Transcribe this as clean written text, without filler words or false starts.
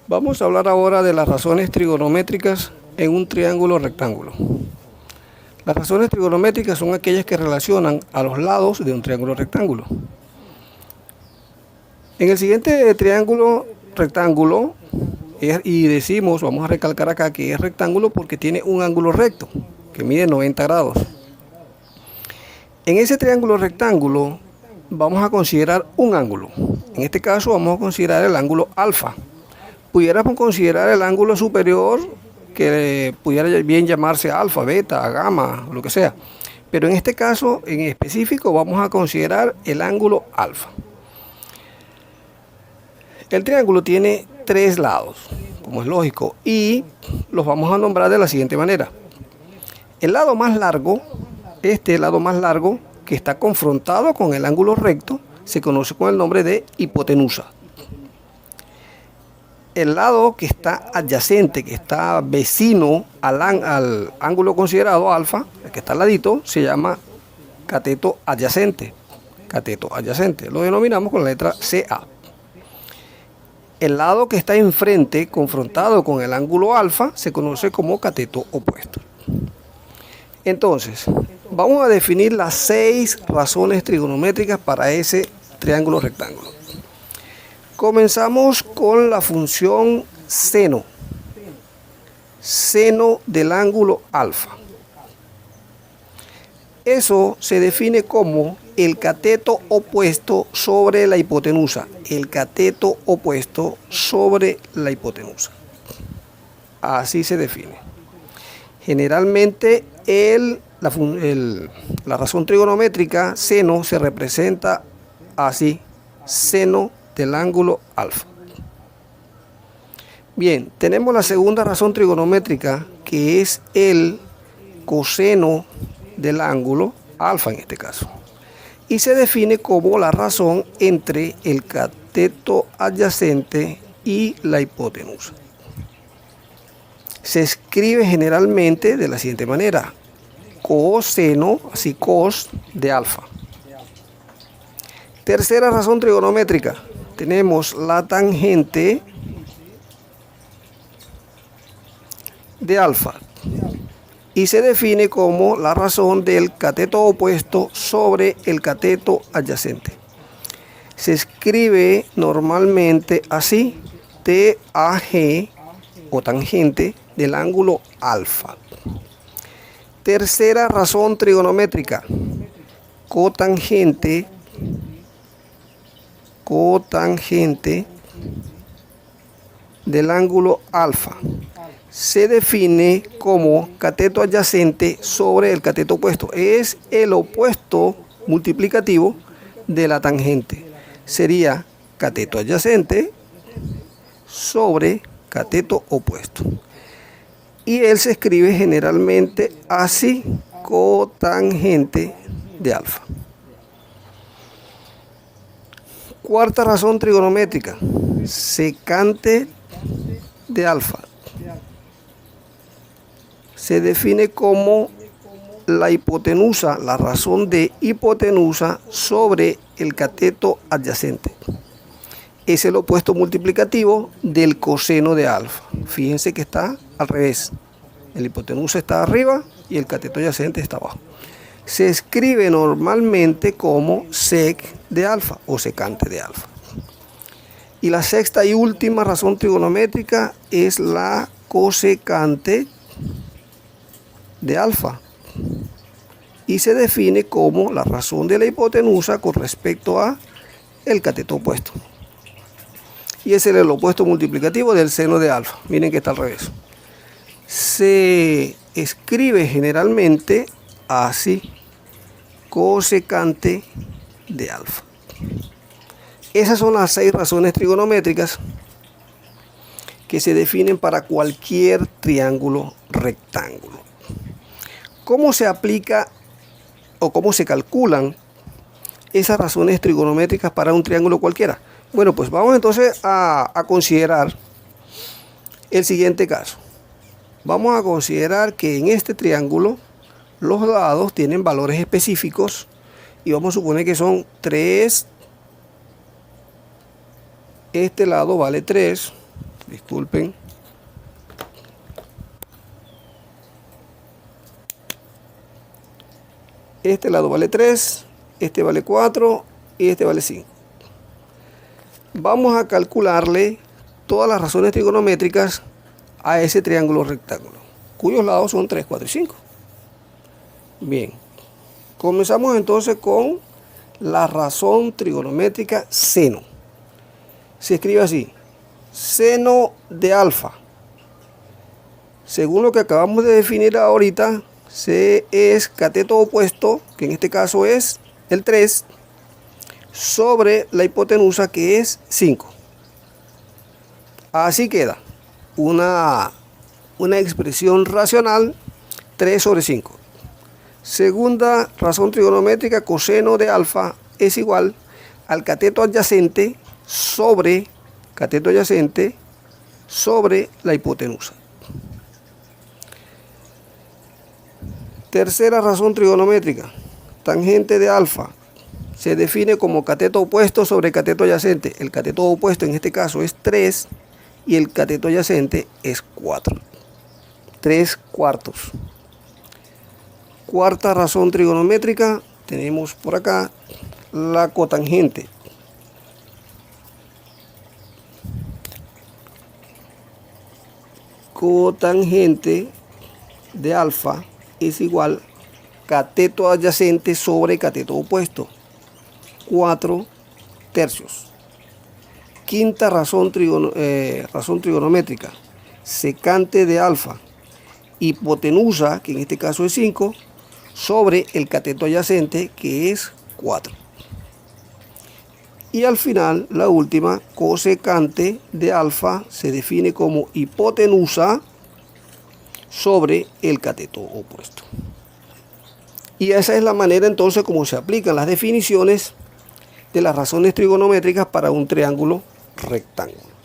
Vamos a hablar ahora de las razones trigonométricas en un triángulo rectángulo. Las razones trigonométricas son aquellas que relacionan a los lados de un triángulo rectángulo. En el siguiente triángulo rectángulo, y decimos, vamos a recalcar acá que es rectángulo porque tiene un ángulo recto que mide 90 grados. En ese triángulo rectángulo vamos a considerar un ángulo. En este caso vamos a considerar el ángulo alfa. Pudiéramos considerar el ángulo superior, que pudiera bien llamarse alfa, beta, gamma, lo que sea. Pero en este caso en específico vamos a considerar el ángulo alfa. El triángulo tiene tres lados, como es lógico, y los vamos a nombrar de la siguiente manera. El lado más largo, este lado más largo que está confrontado con el ángulo recto, se conoce con el nombre de hipotenusa. El lado que está adyacente, que está vecino al ángulo considerado alfa, el que está al ladito, se llama cateto adyacente. Cateto adyacente. Lo denominamos con la letra CA. El lado que está enfrente, confrontado con el ángulo alfa, se conoce como cateto opuesto. Entonces, vamos a definir las 6 razones trigonométricas para ese triángulo rectángulo. Comenzamos con la función seno. Seno del ángulo alfa. Eso se define como el cateto opuesto sobre la hipotenusa. El cateto opuesto sobre la hipotenusa. Así se define. Generalmente la razón trigonométrica seno se representa así. Seno del ángulo alfa. Bien, tenemos la segunda razón trigonométrica, que es el coseno del ángulo alfa en este caso, y se define como la razón entre el cateto adyacente y la hipotenusa. Se escribe generalmente de la siguiente manera: coseno, así cos de alfa. Tercera razón trigonométrica, tenemos la tangente de alfa y se define como la razón del cateto opuesto sobre el cateto adyacente. Se escribe normalmente así: TAG o tangente del ángulo alfa. Tercera razón trigonométrica, cotangente del ángulo alfa. Se define como cateto adyacente sobre el cateto opuesto. Es el opuesto multiplicativo de la tangente. Sería cateto adyacente sobre cateto opuesto. Y él se escribe generalmente así: cotangente de alfa. Cuarta razón trigonométrica, secante de alfa. Se define como la hipotenusa, la razón de hipotenusa sobre el cateto adyacente. Es el opuesto multiplicativo del coseno de alfa. Fíjense que está al revés. El hipotenusa está arriba y el cateto adyacente está abajo. Se escribe normalmente como sec de alfa o secante de alfa. Y la sexta y última razón trigonométrica es la cosecante de alfa y se define como la razón de la hipotenusa con respecto a el cateto opuesto. Y ese es el opuesto multiplicativo del seno de alfa. Miren que está al revés. Se escribe generalmente así: cosecante de alfa. Esas son las 6 razones trigonométricas que se definen para cualquier triángulo rectángulo. ¿Cómo se aplica o cómo se calculan esas razones trigonométricas para un triángulo cualquiera? Bueno, pues vamos entonces a considerar el siguiente caso. Vamos a considerar que en este triángulo los lados tienen valores específicos y vamos a suponer que son 3. Este lado vale 3 Disculpen. Este lado vale 3, este vale 4 y este vale 5. Vamos a calcularle todas las razones trigonométricas a ese triángulo rectángulo, cuyos lados son 3, 4 y 5. Bien, comenzamos entonces con la razón trigonométrica seno. Se escribe así: seno de alfa. Según lo que acabamos de definir ahorita, C es cateto opuesto, que en este caso es el 3, sobre la hipotenusa, que es 5. Así queda una expresión racional, 3 sobre 5. Segunda razón trigonométrica, coseno de alfa es igual al cateto adyacente sobre la hipotenusa. Tercera razón trigonométrica, tangente de alfa se define como cateto opuesto sobre cateto adyacente. El cateto opuesto en este caso es 3 y el cateto adyacente es 4. 3 cuartos. Cuarta razón trigonométrica, tenemos por acá la cotangente. Cotangente de alfa es igual cateto adyacente sobre cateto opuesto, 4 tercios. Quinta razón trigonométrica, secante de alfa, hipotenusa, que en este caso es 5, sobre el cateto adyacente, que es 4. Y al final, la última, cosecante de alfa, se define como hipotenusa sobre el cateto opuesto. Y esa es la manera entonces como se aplican las definiciones de las razones trigonométricas para un triángulo rectángulo.